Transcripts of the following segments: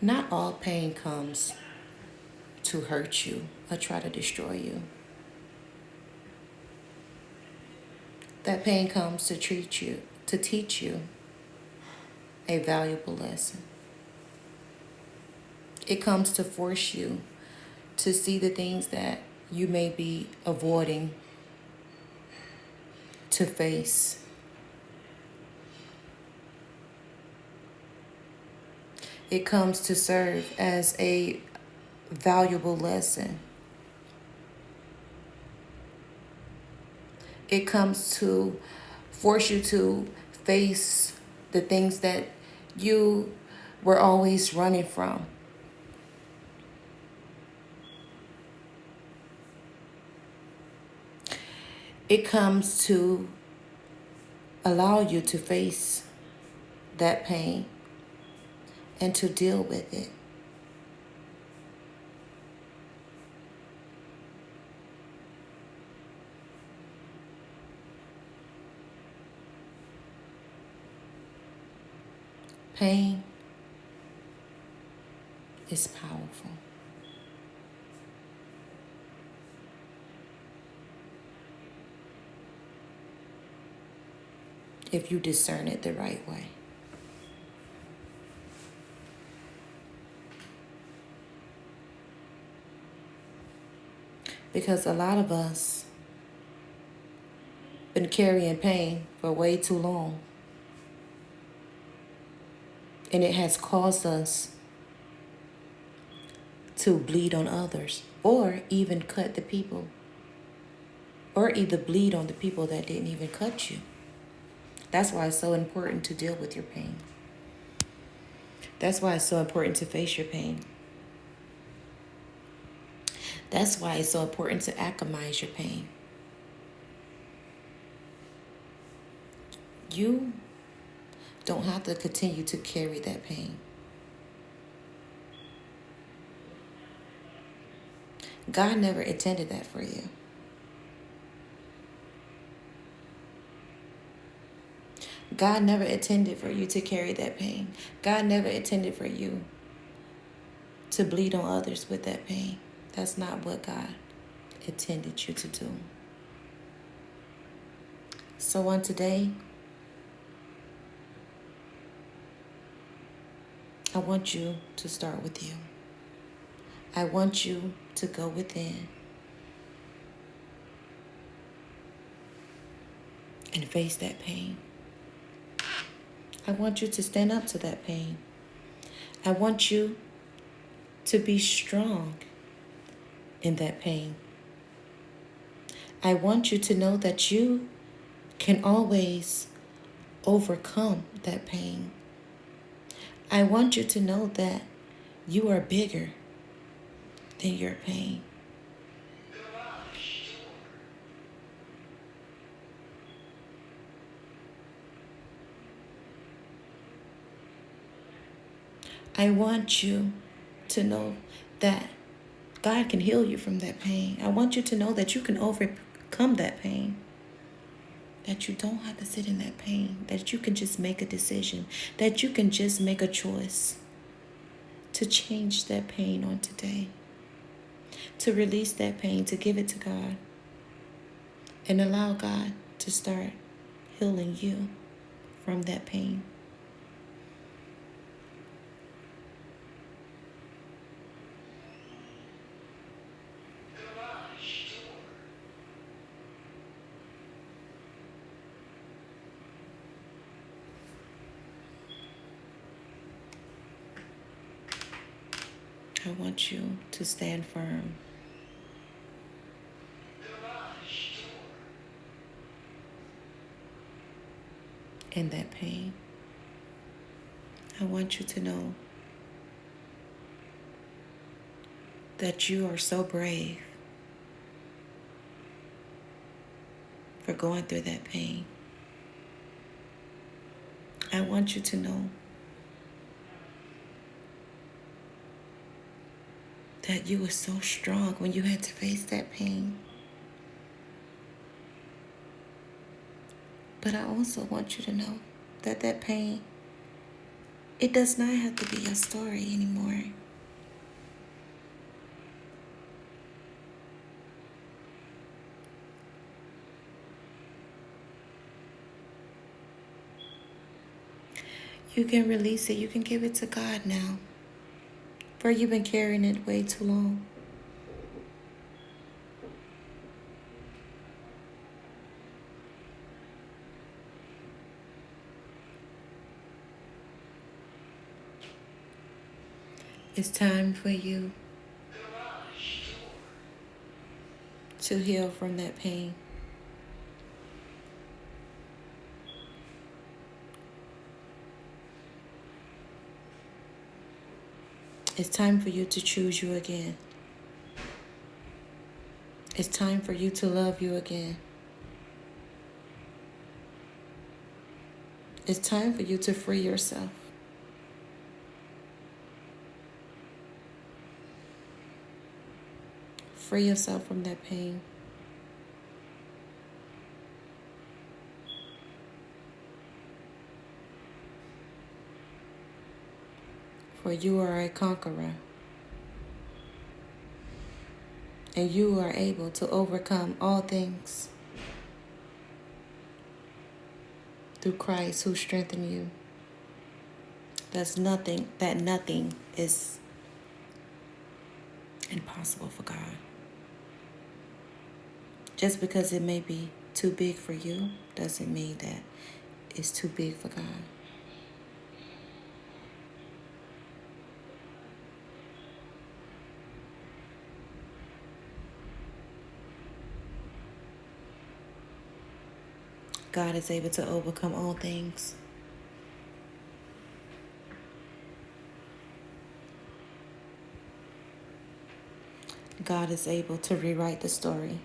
Not all pain comes to hurt you or try to destroy you. That pain comes to teach you a valuable lesson. It comes to force you to see the things that you may be avoiding to face. It comes to serve as a valuable lesson. It comes to force you to face the things that you were always running from. It comes to allow you to face that pain and to deal with it. Pain is powerful. If you discern it the right way. Because a lot of us been carrying pain for way too long. And it has caused us to bleed on others or even cut the people. Or either bleed on the people that didn't even cut you. That's why it's so important to deal with your pain. That's why it's so important to face your pain. That's why it's so important to alchemize your pain. You don't have to continue to carry that pain. God never intended that for you. God never intended for you to carry that pain. God never intended for you to bleed on others with that pain. That's not what God intended you to do. So on today, I want you to start with you. I want you to go within and face that pain. I want you to stand up to that pain. I want you to be strong in that pain. I want you to know that you can always overcome that pain. I want you to know that you are bigger than your pain. I want you to know that God can heal you from that pain. I want you to know that you can overcome that pain. That you don't have to sit in that pain. That you can just make a decision. That you can just make a choice to change that pain on today. To release that pain, to give it to God. And allow God to start healing you from that pain. I want you to stand firm. In that pain. I want you to know that you are so brave for going through that pain. I want you to know that you were so strong when you had to face that pain. But I also want you to know that that pain It does not have to be your story anymore. You can release it. You can give it to God now. For you've been carrying it way too long. It's time for you to heal from that pain. It's time for you to choose you again. It's time for you to love you again. It's time for you to free yourself. Free yourself from that pain. For you are a conqueror. And you are able to overcome all things through Christ who strengthens you. Nothing is impossible for God. Just because it may be too big for you doesn't mean that it's too big for God. God is able to overcome all things. God is able to rewrite the story.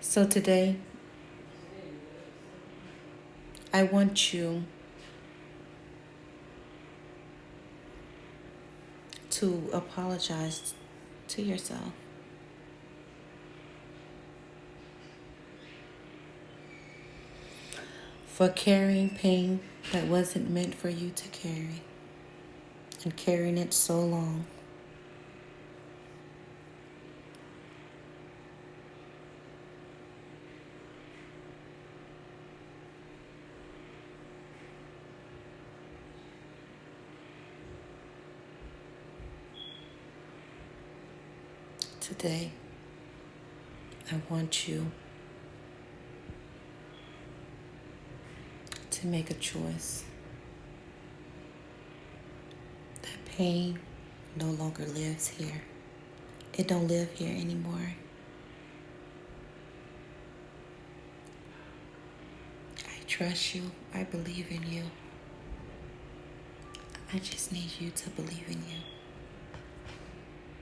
So today, I want you to apologize to yourself for carrying pain that wasn't meant for you to carry and carrying it so long. Today, I want you to make a choice. That pain no longer lives here. It don't live here anymore. I trust you. I believe in you. I just need you to believe in you.